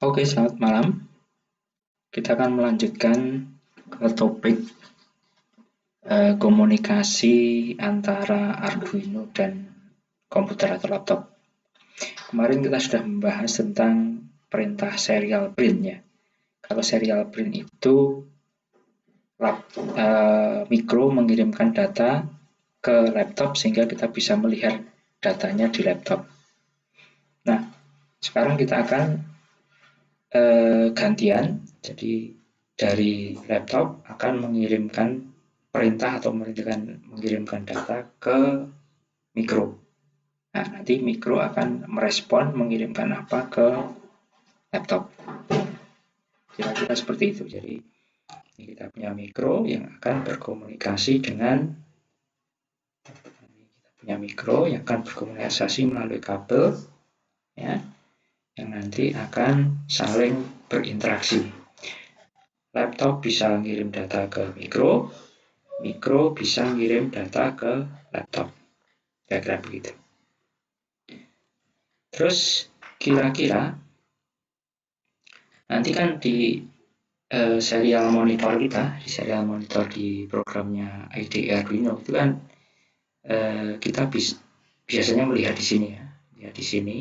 Oke, selamat malam. Kita akan melanjutkan ke topik komunikasi antara Arduino dan komputer atau laptop. Kemarin kita sudah membahas tentang perintah serial print ya. Kalau serial print itu mikro mengirimkan data ke laptop sehingga kita bisa melihat datanya di laptop. Nah, sekarang kita akan gantian. Jadi dari laptop akan mengirimkan perintah atau mengirimkan data ke mikro. Nah, nanti mikro akan merespon mengirimkan apa ke laptop. Kira-kira seperti itu. Jadi ini kita punya mikro yang akan berkomunikasi dengan melalui kabel ya, yang nanti akan saling berinteraksi. Laptop bisa ngirim data ke mikro, mikro bisa ngirim data ke laptop. Kira-kira begitu. Terus kira-kira nanti kan di serial monitor kita, di serial monitor di programnya IDE Arduino itu kan kita biasanya melihat di sini ya. Lihat di sini,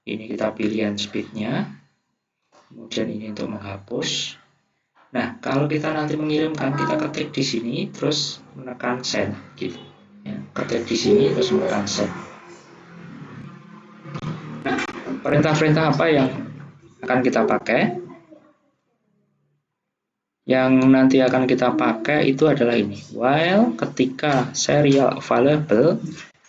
ini kita pilihan speednya, kemudian ini untuk menghapus. Nah, kalau kita nanti mengirimkan, kita ketik di sini, terus menekan send, gitu. Ya, ketik di sini, terus menekan send. Nah, perintah-perintah apa yang akan kita pakai? Yang nanti akan kita pakai itu adalah ini. While ketika serial available,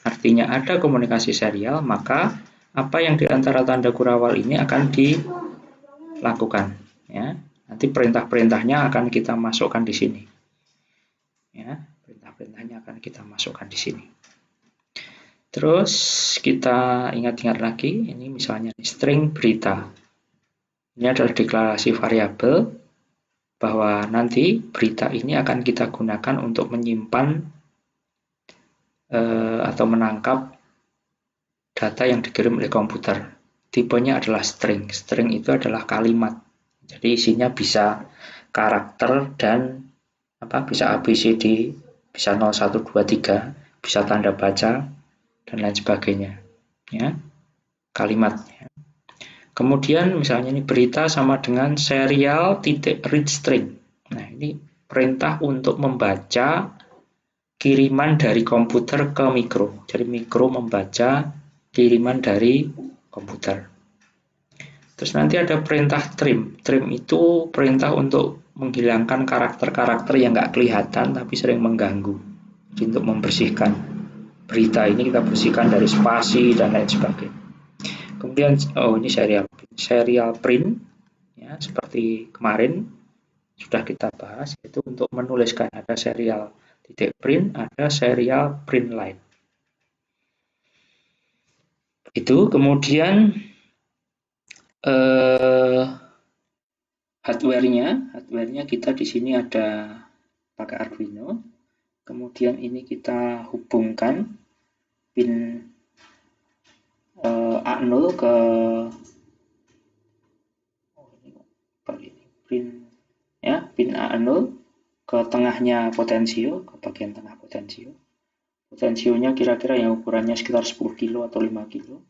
artinya ada komunikasi serial, maka apa yang di antara tanda kurawal ini akan dilakukan. Ya, nanti perintah-perintahnya akan kita masukkan di sini. Ya, perintah-perintahnya akan kita masukkan di sini. Terus kita ingat-ingat lagi, ini misalnya string berita. Ini adalah deklarasi variabel bahwa nanti berita ini akan kita gunakan untuk menyimpan atau menangkap data yang dikirim oleh komputer. Tipenya adalah string. String itu adalah kalimat. Jadi isinya bisa karakter dan bisa ABCD, bisa 0, 1, 2, 3, bisa tanda baca dan lain sebagainya. Ya, kalimat. Kemudian misalnya ini berita sama dengan serial titik read string. Nah, ini perintah untuk membaca kiriman dari komputer ke mikro. Jadi mikro membaca kiriman dari komputer. Terus nanti ada perintah trim. Trim itu perintah untuk menghilangkan karakter-karakter yang nggak kelihatan tapi sering mengganggu. Jadi untuk membersihkan berita ini kita bersihkan dari spasi dan lain sebagainya. Kemudian ini serial print ya, seperti kemarin sudah kita bahas, itu untuk menuliskan ada serial titik print, ada serial print line. Itu kemudian hardware-nya kita di sini ada pakai Arduino. Kemudian ini kita hubungkan pin A0 ke pin A0 ke tengahnya potensio, ke bagian tengah potensio. Potensionya kira-kira yang ukurannya sekitar 10 kilo atau 5 kilo.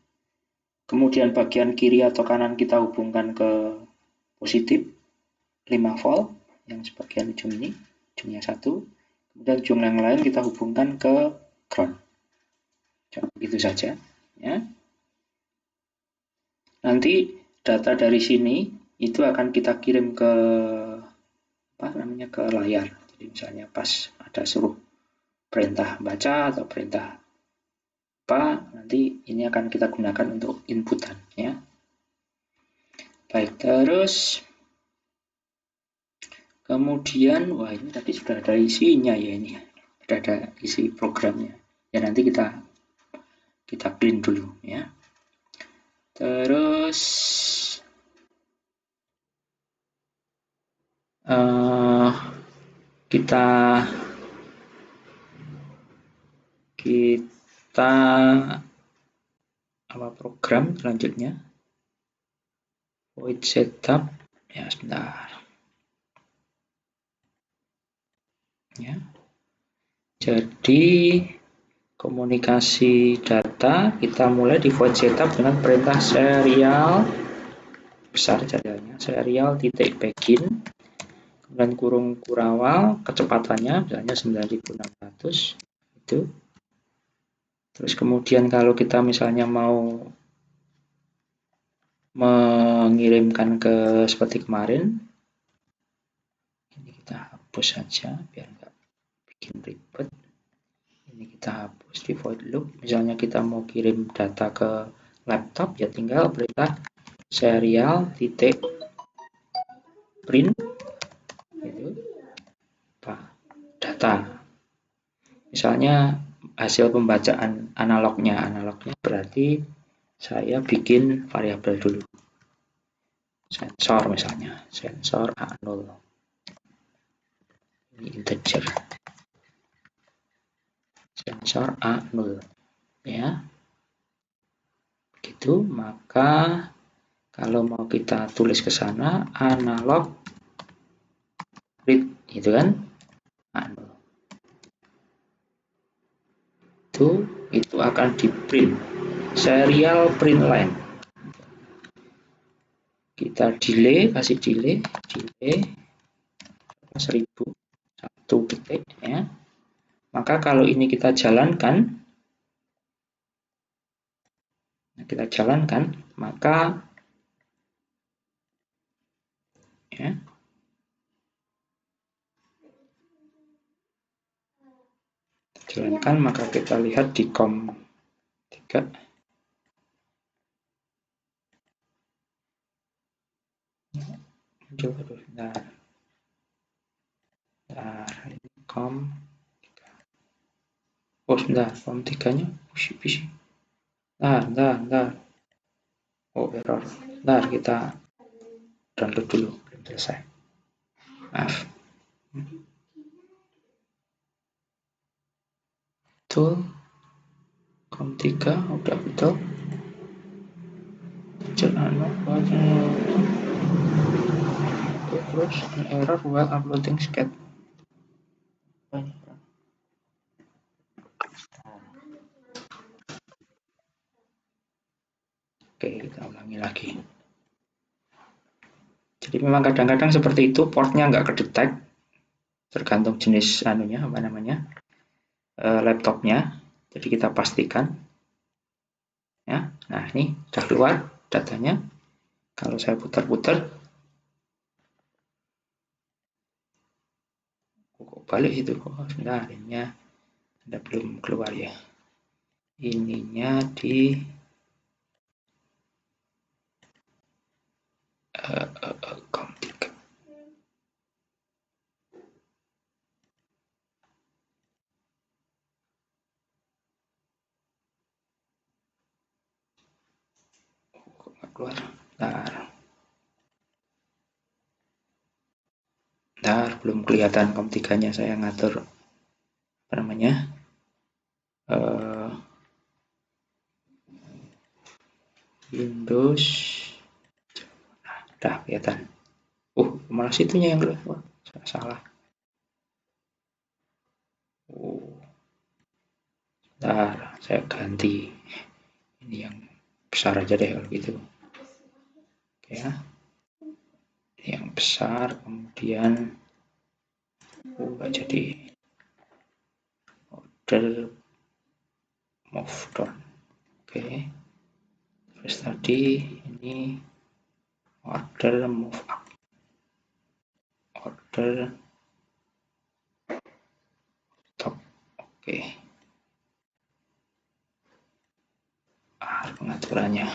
Kemudian bagian kiri atau kanan kita hubungkan ke positif 5 volt, yang sebagian ujung ini, ujungnya 1. Kemudian ujung yang lain kita hubungkan ke ground. Begitu saja. Ya. Nanti data dari sini itu akan kita kirim ke ke layar. Jadi misalnya pas ada suruh perintah baca atau perintah nanti ini akan kita gunakan untuk inputan ya. Baik, terus kemudian ini tadi sudah ada isinya ya, ini sudah ada isi programnya ya, nanti kita clean dulu ya. Terus kita program selanjutnya. void setup. Ya, sebentar. Ya. Jadi komunikasi data kita mulai di void setup dengan perintah serial, besar jadinya, serial titik begin, kemudian kurung kurawal, kecepatannya misalnya 9600 itu. Terus kemudian kalau kita misalnya mau mengirimkan ke seperti kemarin, ini kita hapus saja biar nggak bikin ribet. Ini kita hapus di void loop. Misalnya kita mau kirim data ke laptop, ya tinggal perintah serial titik print itu data. Misalnya hasil pembacaan analognya berarti saya bikin variabel dulu. Sensor misalnya, sensor A0. Ini integer. Sensor A0. Ya. Begitu, maka kalau mau kita tulis ke sana analog read gitu kan. A0. Itu akan di print. Serial print line. Kita delay, kasih delay 1000 1 detik ya. Maka kalau ini kita jalankan, maka ya, maka kita lihat di COM3 Bentar, ini COM3. Oh, sebentar, COM3-nya pusing. Bentar. Oh, error. Bentar, kita download dulu, belum selesai. Maaf. Betul. COM3 udah betul. Terus error while uploading scat. Oke, kita ulangi lagi. Jadi memang kadang-kadang seperti itu, portnya nggak kedetek, tergantung jenis laptopnya. Jadi kita pastikan. Ya, nah ini sudah keluar datanya. Kalau saya putar-putar, kok balik itu? Oh, sebentar, ininya Anda belum keluar ya. Ininya di COM3. Keluar. Belum kelihatan COM3-nya, saya ngatur Windows. Udah kelihatan. Malah situnya yang keluar. Salah. Saya ganti. Ini yang besar aja deh kalau gitu. Oke ya. Ini yang besar, kemudian nggak jadi. Order move down. Oke. Terus tadi ini order move up. Order top. Oke. Pengaturannya.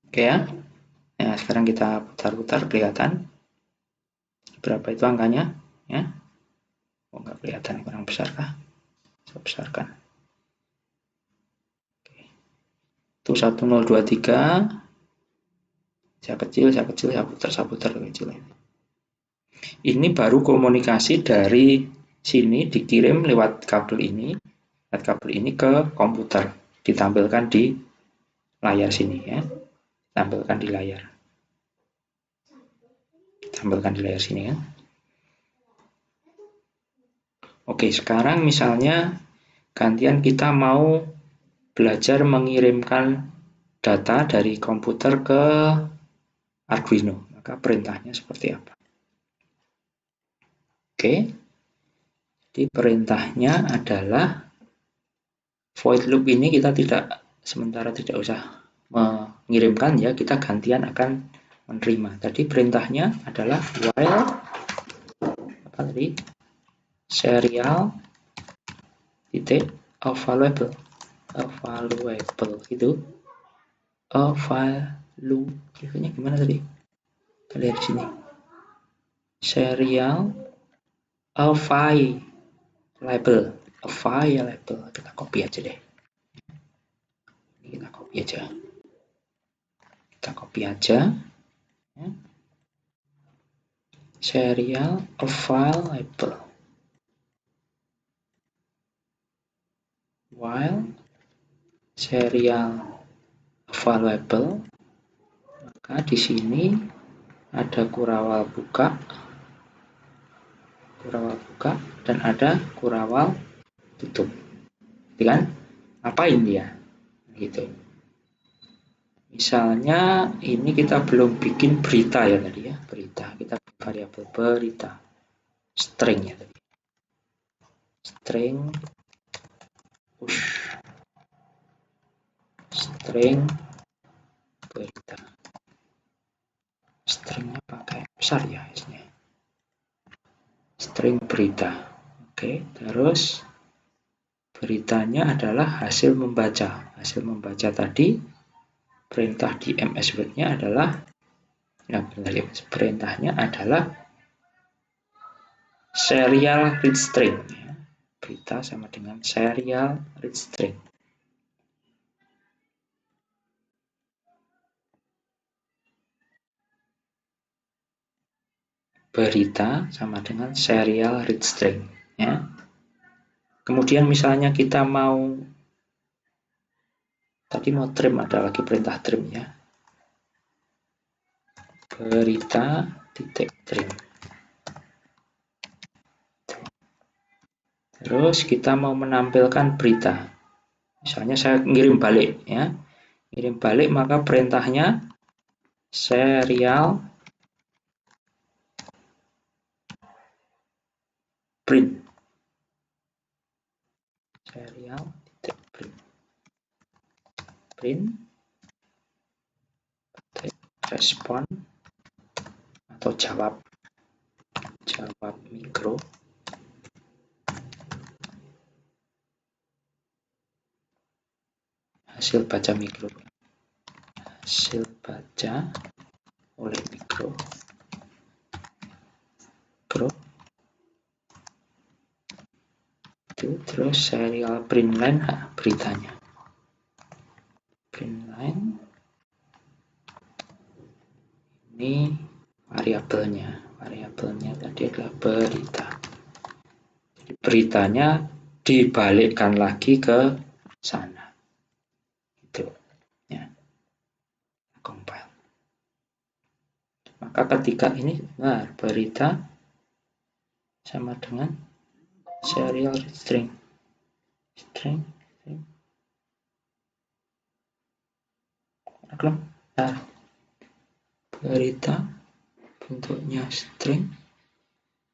Oke ya. Nah, sekarang kita putar-putar, kelihatan berapa itu angkanya ya. Nggak kelihatan, kurang besar kah? Saya besarkan. Oke. Itu 1023. Saya kecil, saya putar kecil. Ini baru komunikasi dari sini dikirim lewat kabel ini ke komputer. ditampilkan di layar sini ya. Tampilkan di layar. Tampilkan di layar sini ya. Oke, sekarang misalnya gantian kita mau belajar mengirimkan data dari komputer ke Arduino. Maka perintahnya seperti apa? Oke. Jadi perintahnya adalah void loop ini kita sementara tidak usah mengirimkan ya, kita gantian akan menerima. Tadi perintahnya adalah while apa tadi? Serial titik available itu available gimana tadi? Kita lihat di sini. Serial available kita copy aja deh. Ini kita copy aja. Ya. Serial available while serial available, maka di sini ada kurawal buka dan ada kurawal tutup. Gitu kan? Apain dia? Gitu. Misalnya ini kita belum bikin berita ya tadi ya, berita. Kita variabel berita. String ya tadi. String push. String berita. Stringnya pakai besar ya isinya. String berita. Oke, terus beritanya adalah hasil membaca. Hasil membaca tadi perintah di MS Word-nya adalah perintahnya adalah serial read string. Berita sama dengan serial read string. Berita sama dengan serial read string ya. Kemudian misalnya kita mau trim, ada lagi perintah trim ya. Berita titik trim. Terus kita mau menampilkan berita. Misalnya saya ngirim balik ya. Ngirim balik maka perintahnya serial print. Serial titik print. Print respon atau jawab mikro hasil baca mikro, hasil baca oleh mikro itu. Terus serial print line beritanya, print line ini variabelnya tadi adalah berita. Jadi beritanya dibalikkan lagi ke sana gitu ya. Compile. Maka ketika ini berita sama dengan serial string. Nah, berita bentuknya string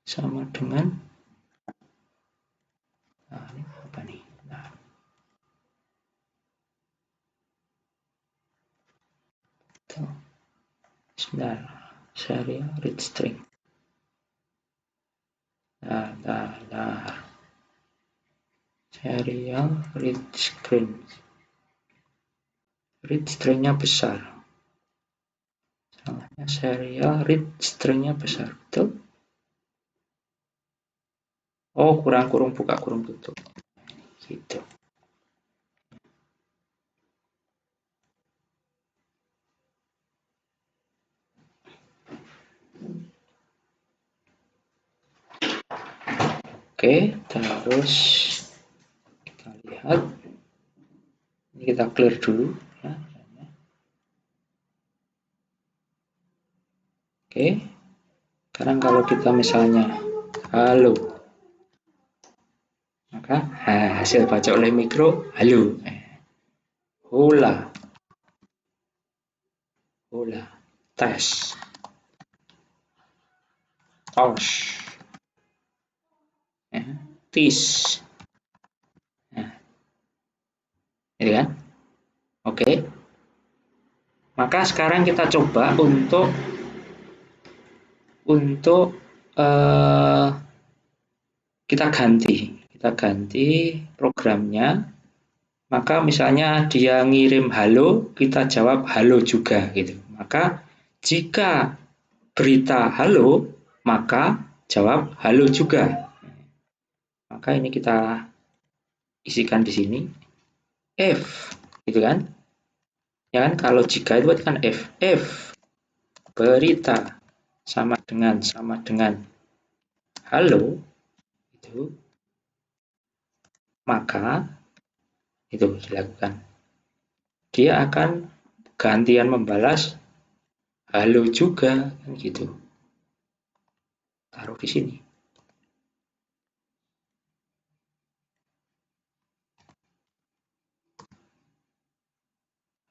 sama dengan ini apa nih? Serial read string. Serial read string. Read stringnya besar. Salahnya serial read stringnya besar, betul? Oh, kurung buka kurung tutup. Gitu. Oke, terus kita lihat. Ini kita clear dulu ya. Oke, sekarang kalau kita misalnya halo, maka hasil baca oleh mikro halo. Hola, hola, tes, tos, tis, nah, ini kan? Oke, maka sekarang kita coba untuk kita ganti programnya. Maka misalnya dia ngirim halo, kita jawab halo juga gitu. Maka jika berita halo, maka jawab halo juga. Maka ini kita isikan di sini if, gitu kan? Ya kan, kalau jika itu kan if berita sama dengan halo itu, maka itu dilakukan. Dia akan gantian membalas halo juga kan gitu. Taruh di sini.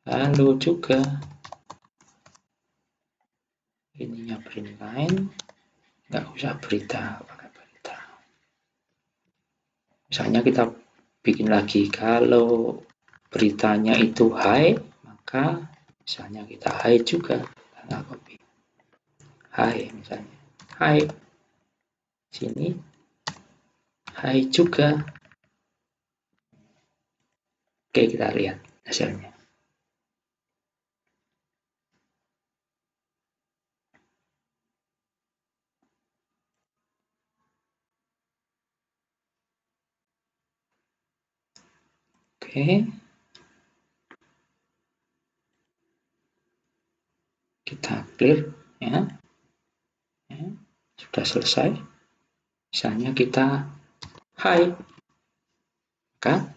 Halo juga. Ininya print line, nggak usah berita, pakai berita. Misalnya kita bikin lagi, kalau beritanya itu hi, maka misalnya kita hi juga, kita copy. Hi misalnya, hi, sini, hi juga. Oke, kita lihat hasilnya. Oke, kita clear ya. Sudah selesai. Misalnya kita hi, maka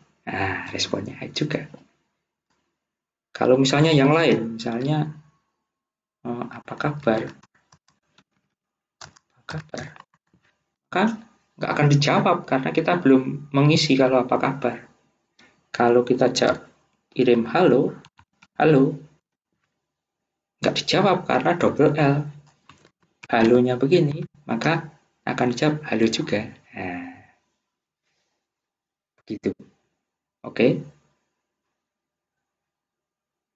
responnya hi juga. Kalau misalnya yang lain, misalnya apa kabar, maka nggak akan dijawab karena kita belum mengisi kalau apa kabar. Kalau kita kirim halo, nggak dijawab karena double L. Halonya begini, maka akan dijawab halo juga. Nah, begitu. Oke.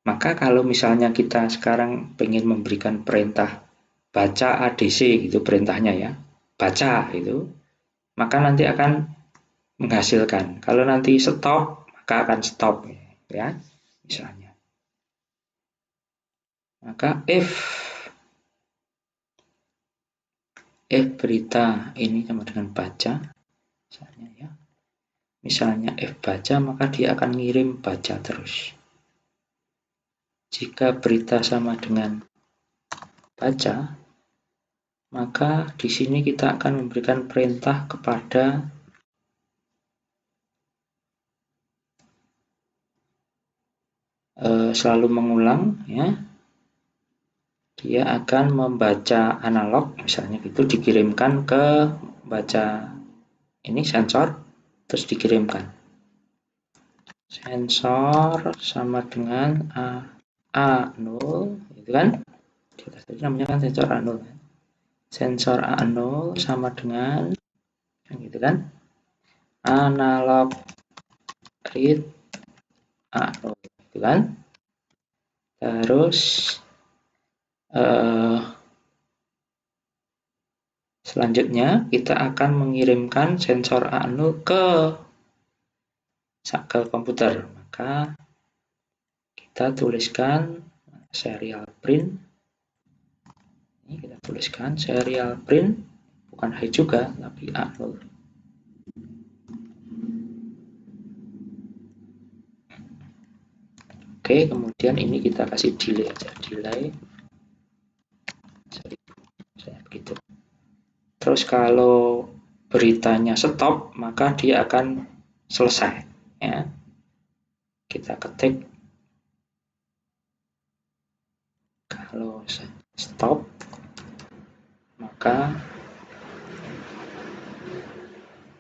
Maka kalau misalnya kita sekarang ingin memberikan perintah baca ADC, itu perintahnya ya, baca itu, maka nanti akan menghasilkan. Kalau nanti stop, maka akan stop ya, misalnya. Maka if berita ini sama dengan baca, misalnya ya. Misalnya if baca, maka dia akan ngirim baca terus. Jika berita sama dengan baca, maka di sini kita akan memberikan perintah kepada selalu mengulang ya. Dia akan membaca analog, misalnya itu dikirimkan ke baca ini sensor, terus dikirimkan. Sensor sama dengan A0, gitu kan? Itu namanya kan sensor A0. Sensor A0 sama dengan gitu kan? Analog read A0, gitu kan? Terus selanjutnya kita akan mengirimkan sensor A0 ke komputer. Maka kita tuliskan serial print. Ini kita tuliskan serial print, bukan hi juga, tapi A0. Oke, kemudian ini kita kasih delay aja, delay 1000, begitu. Terus kalau beritanya stop, maka dia akan selesai ya. kita ketik, kalau stop maka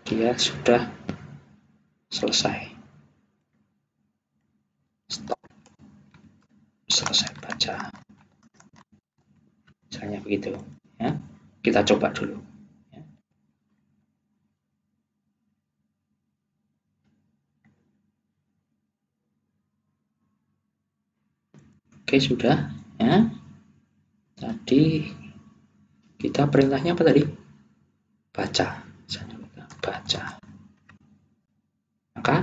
dia sudah selesai. Stop, selesai baca, misalnya begitu ya. Kita coba dulu ya. Oke, sudah ya. Tadi kita perintahnya apa tadi? Baca, misalnya baca. Maka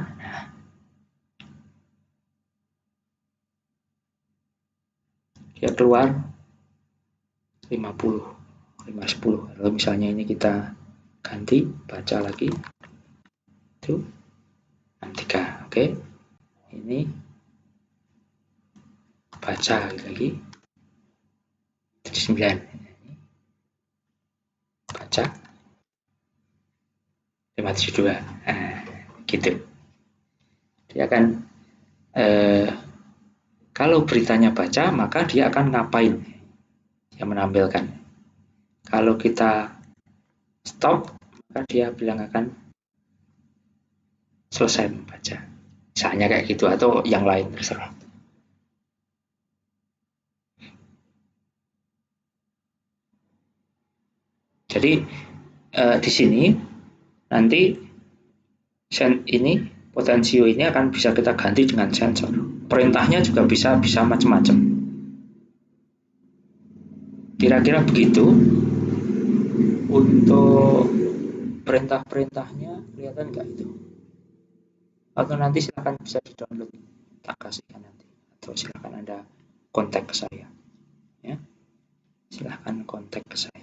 dia keluar 50, 510. Kalau misalnya ini kita ganti, baca lagi, itu 63. Oke, ini baca lagi, 79. Baca 572. Nah, gitu. Dia akan kalau beritanya baca, maka dia akan ngapain? Dia menampilkan. Kalau kita stop, maka dia bilang akan selesai membaca. Misalnya kayak gitu, atau yang lain, terserah. Jadi di sini nanti ini potensio ini akan bisa kita ganti dengan sensor. Perintahnya juga bisa macam-macam. Kira-kira begitu. Untuk perintah-perintahnya kelihatan nggak itu? Atau nanti silakan bisa di-download, tak kasihkan nanti. Atau silakan Anda kontak ke saya. Ya, silakan kontak ke saya.